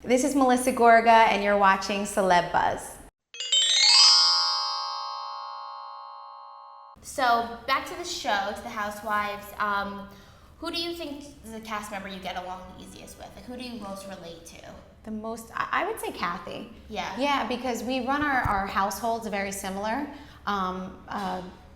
This is Melissa Gorga, and you're watching Celebuzz. So back to the show, to the Housewives. Who do you think is the cast member you get along the easiest with? Like, who do you most relate to? The most, I would say Kathy. Yeah. Yeah, because we run our households very similar.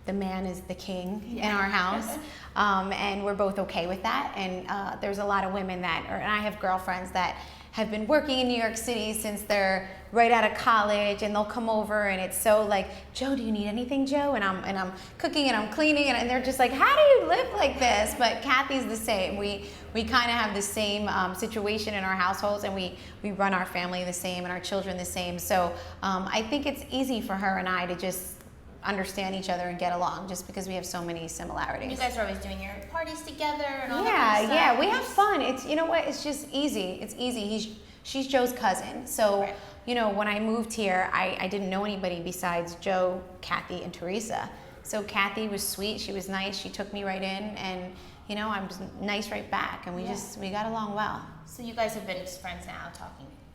The man is the king in our house, and we're both okay with that. And there's a lot of women and I have girlfriends that have been working in New York City since they're right out of college, and they'll come over and it's so like, Joe, do you need anything, Joe? And I'm cooking and I'm cleaning, and they're just like, how do you live like this? But Kathy's the same. We kind of have the same situation in our households, and we run our family the same and our children the same. So I think it's easy for her and I to just understand each other and get along, just because we have so many similarities. You guys are always doing your parties together and all that kind of stuff. Yeah, we have fun. It's, you know what, it's just easy. It's easy. She's Joe's cousin. So, right. You know, when I moved here, I didn't know anybody besides Joe, Kathy, and Teresa. So Kathy was sweet, she was nice, she took me right in, and you know, I'm just nice right back, and we got along well. So you guys have been friends now,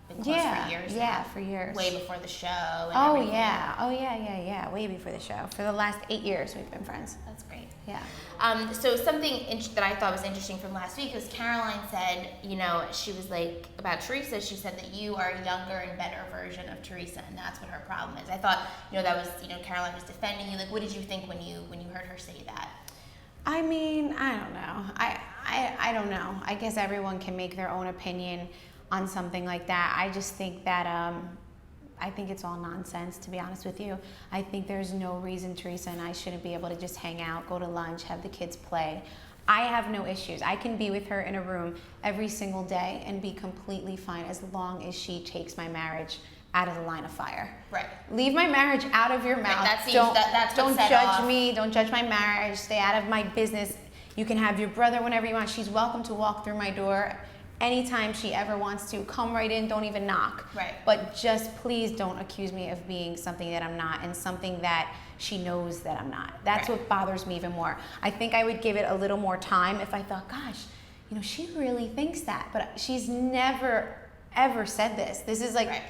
been close for years now. Yeah, for years. Way before the show and everything. Oh, Yeah, way before the show. For the last 8 years, we've been friends. That's great. Yeah. So something that I thought was interesting from last week was Caroline said, you know, she was like, about Teresa, she said that you are a younger and better version of Teresa, and that's what her problem is. I thought, you know, that was, you know, Caroline was defending you. Like, what did you think when you heard her say that? I mean, I don't know. I don't know. I guess everyone can make their own opinion on something like that. I just think that I think it's all nonsense, to be honest with you. I think there's no reason Teresa and I shouldn't be able to just hang out, go to lunch, have the kids play. I have no issues. I can be with her in a room every single day and be completely fine, as long as she takes my marriage out of the line of fire. Right. Leave my marriage out of your mouth. Right. Don't judge me. Don't judge my marriage. Stay out of my business. You can have your brother whenever you want. She's welcome to walk through my door anytime she ever wants to. Come right in, don't even knock. Right. But just please don't accuse me of being something that I'm not, and something that she knows that I'm not. That's right. what bothers me even more. I think I would give it a little more time if I thought, gosh, you know, she really thinks that. But she's never, ever said this. This is like, right.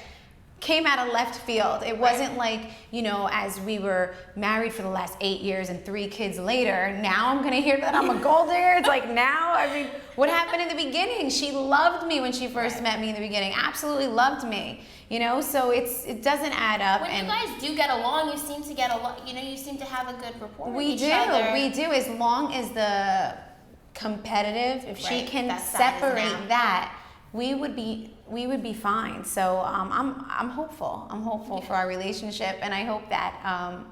Came out of left field. It wasn't like, you know, as we were married for the last 8 years and 3 kids later, now I'm gonna hear that I'm a gold digger. It's like, now, I mean, what happened in the beginning? She loved me when she first met me in the beginning, absolutely loved me, you know, so it doesn't add up. When you guys do get along, you seem to get along, you know, you seem to have a good rapport with each other. We do, as long as the competitive, if she can separate that, we would be fine. So I'm hopeful. I'm hopeful for our relationship, and I hope that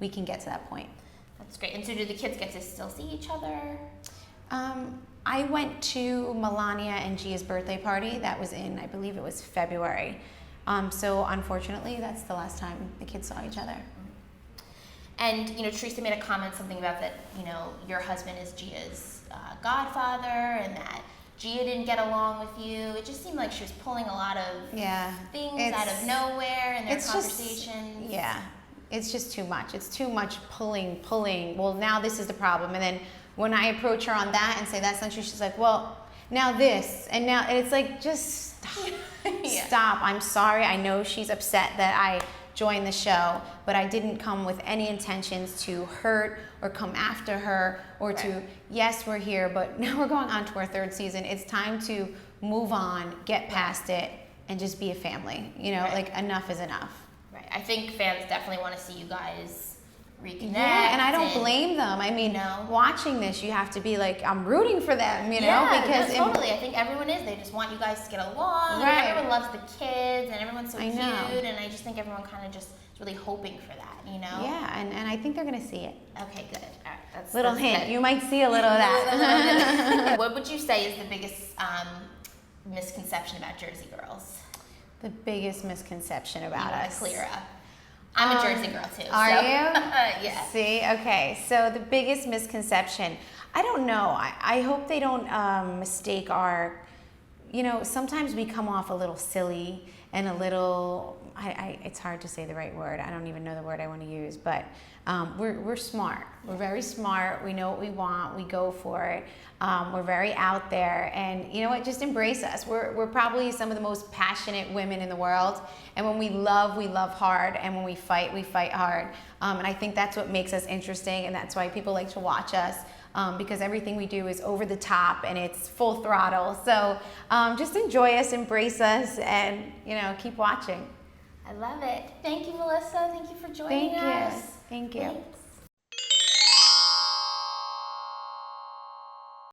we can get to that point. That's great. And so do the kids get to still see each other? I went to Melania and Gia's birthday party. That was in, I believe it was February. So unfortunately, that's the last time the kids saw each other. And, you know, Teresa made a comment, something about that, you know, your husband is Gia's godfather, and that Gia didn't get along with you. It just seemed like she was pulling a lot of things out of nowhere in their conversations. It's just too much. It's too much pulling. Well, now this is the problem. And then when I approach her on that and say that's not true, she's like, well, now this, and now, and it's like, just stop. Stop. I'm sorry. I know she's upset that I joined the show, but I didn't come with any intentions to hurt or come after her or to, yes, we're here, but now we're going on to our 3rd season. It's time to move on, get past it, and just be a family. You know, like, enough is enough. Right. I think fans definitely want to see you guys reconnect. Yeah, and I don't blame them. I mean, watching this, you have to be like, I'm rooting for them, you know? Because totally. I think everyone is. They just want you guys to get along. Right. And everyone loves the kids, and everyone's so cute. Know. And I just think everyone kind of just is really hoping for that, you know? Yeah, and I think they're going to see it. Okay, good. All right. That's hint. good. You might see a little of that. What would you say is the biggest misconception about Jersey girls? The biggest misconception about us. Clear up. I'm a Jersey girl too. Are you? Yeah. See, okay. So the biggest misconception, I don't know. I hope they don't mistake our you know, sometimes we come off a little silly and a little, it's hard to say the right word. I don't even know the word I want to use, but we're smart. We're very smart. We know what we want. We go for it. We're very out there, and you know what? Just embrace us. We're probably some of the most passionate women in the world, and when we love hard, and when we fight hard. And I think that's what makes us interesting, and that's why people like to watch us. Because everything we do is over the top and it's full throttle. So just enjoy us, embrace us, and you know, keep watching. I love it. Thank you, Melissa. Thank you for joining us. Thank you. Thanks.